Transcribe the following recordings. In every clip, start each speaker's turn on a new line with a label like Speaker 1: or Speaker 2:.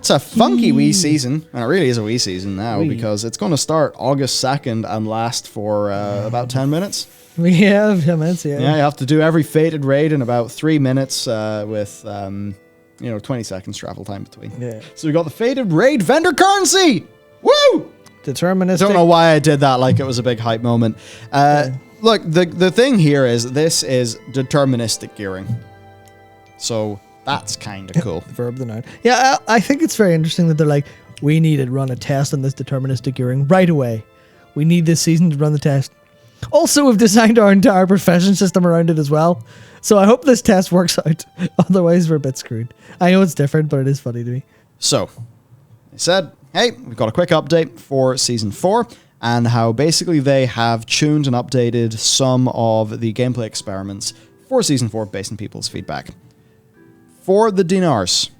Speaker 1: It's a funky wee season, and it really is a wee season now because it's going to start August 2nd and last for about 10 minutes.
Speaker 2: Yeah, 10 minutes, yeah.
Speaker 1: Yeah, you have to do every fated raid in about 3 minutes with, 20 seconds travel time between.
Speaker 2: Yeah.
Speaker 1: So we got the fated raid vendor currency! Woo!
Speaker 2: Deterministic.
Speaker 1: Don't know why I did that like it was a big hype moment. Look, the thing here is this is deterministic gearing. So that's kind of cool.
Speaker 2: Verb the noun. Yeah, I think it's very interesting that they're like, we need to run a test on this deterministic gearing right away. We need this season to run the test. Also, we've designed our entire profession system around it as well. So I hope this test works out. Otherwise, we're a bit screwed. I know it's different, but it is funny to me.
Speaker 1: So, they said, hey, we've got a quick update for Season 4 and how basically they have tuned and updated some of the gameplay experiments for Season 4 based on people's feedback. For the dinars,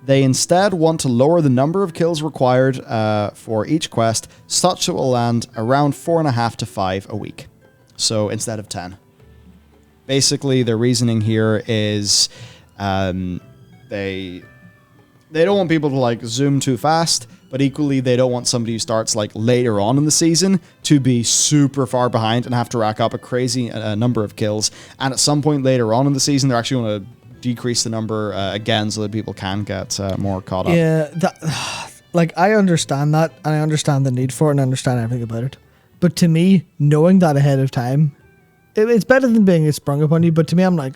Speaker 1: they instead want to lower the number of kills required for each quest, such that it will land around 4.5 to 5 a week. So instead of 10. Basically, their reasoning here is they don't want people to like zoom too fast, but equally they don't want somebody who starts like later on in the season to be super far behind and have to rack up a crazy number of kills. And at some point later on in the season, they're actually going to decrease the number again so that people can get more caught up.
Speaker 2: Yeah, I understand that, and I understand the need for it, and I understand everything about it. But to me, knowing that ahead of time, it's better than being sprung upon you. But to me, I'm like,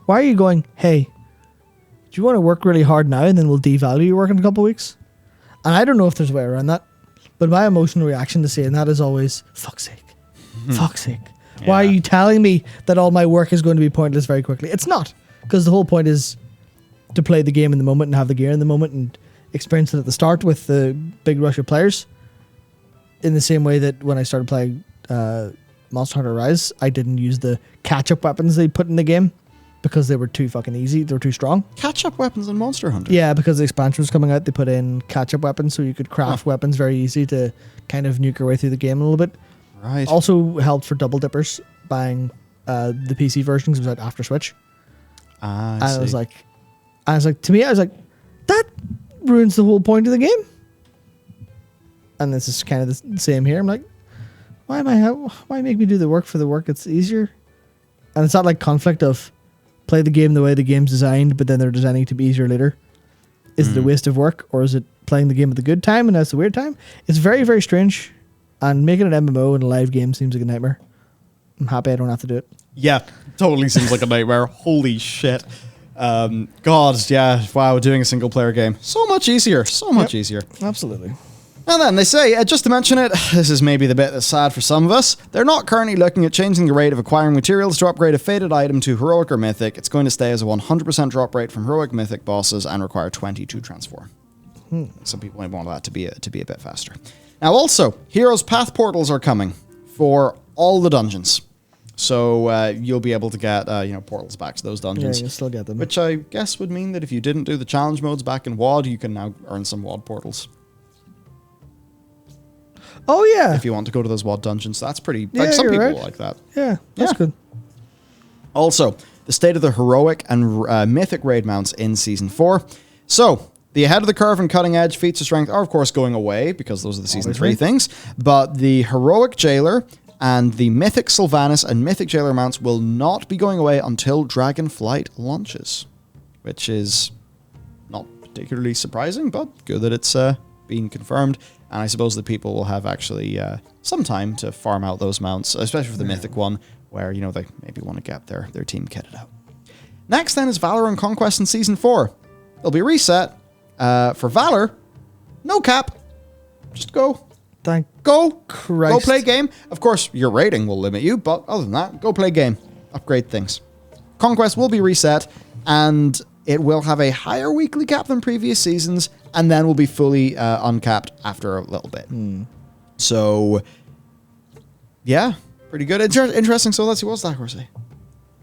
Speaker 2: why are you going, hey, do you want to work really hard now and then we'll devalue your work in a couple of weeks? And I don't know if there's a way around that, but my emotional reaction to saying that is always, fuck's sake. Fuck's sake. Yeah. Why are you telling me that all my work is going to be pointless very quickly? It's not, because the whole point is to play the game in the moment and have the gear in the moment and experience it at the start with the big rush of players. In the same way that when I started playing Monster Hunter Rise, I didn't use the catch-up weapons they put in the game because they were too fucking easy. They were too strong.
Speaker 1: Catch-up weapons in Monster Hunter?
Speaker 2: Yeah, because the expansion was coming out, they put in catch-up weapons so you could craft weapons very easy to kind of nuke your way through the game a little bit.
Speaker 1: Right.
Speaker 2: Also helped for double dippers buying the PC version because it was out after Switch.
Speaker 1: I
Speaker 2: was like, to me, I was like, that ruins the whole point of the game. And this is kind of the same here. I'm like, why make me do the work for the work? It's easier. And it's not like conflict of play the game the way the game's designed, but then they're designing it to be easier later. Is it a waste of work, or is it playing the game at the good time and that's the weird time? It's very, very strange. And making an MMO and a live game seems like a nightmare. I'm happy I don't have to do it.
Speaker 1: Yeah, totally seems like a nightmare. Holy shit. God, yeah. Wow, doing a single player game. So much easier. So much easier.
Speaker 2: Absolutely.
Speaker 1: And then they say, just to mention it, this is maybe the bit that's sad for some of us, they're not currently looking at changing the rate of acquiring materials to upgrade a fated item to heroic or mythic. It's going to stay as a 100% drop rate from heroic mythic bosses and require 20 to transform. Some people might want that to be a bit faster. Now also, Heroes Path portals are coming for all the dungeons. So you'll be able to get portals back to those dungeons.
Speaker 2: Yeah, you'll still get them.
Speaker 1: Which I guess would mean that if you didn't do the challenge modes back in WoD, you can now earn some WoD portals.
Speaker 2: Oh, yeah.
Speaker 1: If you want to go to those WoD dungeons. That's pretty... some people like that.
Speaker 2: Yeah, that's good.
Speaker 1: Also, the state of the heroic and mythic raid mounts in Season 4. So, the ahead of the curve and cutting edge feats of strength are, of course, going away because those are the Season 3 things. But the heroic jailer and the mythic Sylvanas and mythic jailer mounts will not be going away until Dragonflight launches. Which is not particularly surprising, but good that it's being confirmed. And I suppose that people will have actually some time to farm out those mounts, especially for the mythic one, where, they maybe want to get their team kitted out. Next, then, is Valor and Conquest in Season 4. They'll be reset. For Valor, no cap. Just go.
Speaker 2: Thank
Speaker 1: Go.
Speaker 2: Christ.
Speaker 1: Go play game. Of course, your rating will limit you, but other than that, go play game. Upgrade things. Conquest will be reset, and it will have a higher weekly cap than previous seasons, and then will be fully uncapped after a little bit. So, yeah, pretty good. Interesting. So let's see, what's that say?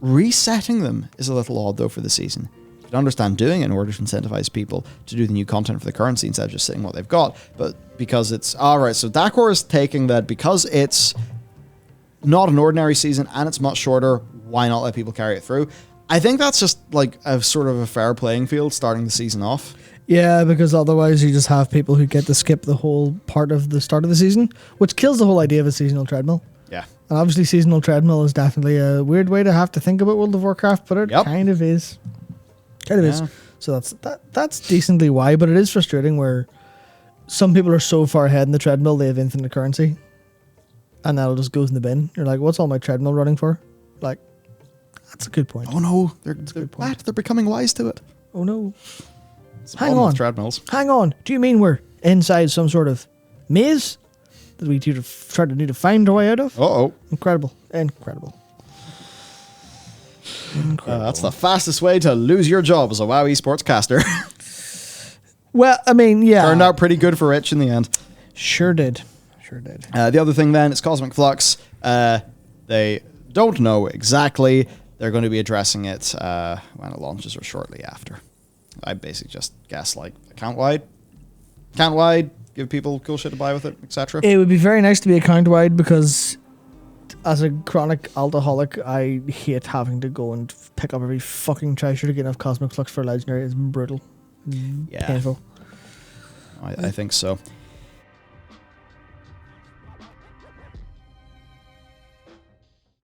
Speaker 1: Resetting them is a little odd, though, for the season. You can understand doing it in order to incentivize people to do the new content for the currency instead of just saying what they've got. But because it's... Alright, so Dakor is taking that because it's not an ordinary season and it's much shorter, why not let people carry it through? I think that's just like a sort of a fair playing field starting the season off.
Speaker 2: Yeah, because otherwise you just have people who get to skip the whole part of the start of the season, which kills the whole idea of a seasonal treadmill.
Speaker 1: Yeah.
Speaker 2: And obviously seasonal treadmill is definitely a weird way to have to think about World of Warcraft, but it kind of is. Kind of is. So that's decently why, but it is frustrating where some people are so far ahead in the treadmill they have infinite currency. And that'll just goes in the bin. You're like, what's all my treadmill running for? Like, that's a good point.
Speaker 1: Oh no, they're becoming wise to it.
Speaker 2: Oh no.
Speaker 1: Hang on. Treadmills.
Speaker 2: Hang on. Do you mean we're inside some sort of maze that we need to find our way out of?
Speaker 1: Uh-oh.
Speaker 2: Incredible.
Speaker 1: That's the fastest way to lose your job as a WoW esports caster.
Speaker 2: Well, I mean, yeah.
Speaker 1: Turned out pretty good for Rich in the end.
Speaker 2: Sure did.
Speaker 1: The other thing then is Cosmic Flux. They don't know exactly. They're going to be addressing it when it launches or shortly after. I basically just guess like account wide, give people cool shit to buy with it, etc.
Speaker 2: It would be very nice to be account wide because as a chronic alcoholic, I hate having to go and pick up every fucking treasure to get enough Cosmic Flux for Legendary. It's brutal.
Speaker 1: Yeah.
Speaker 2: Painful.
Speaker 1: I think so.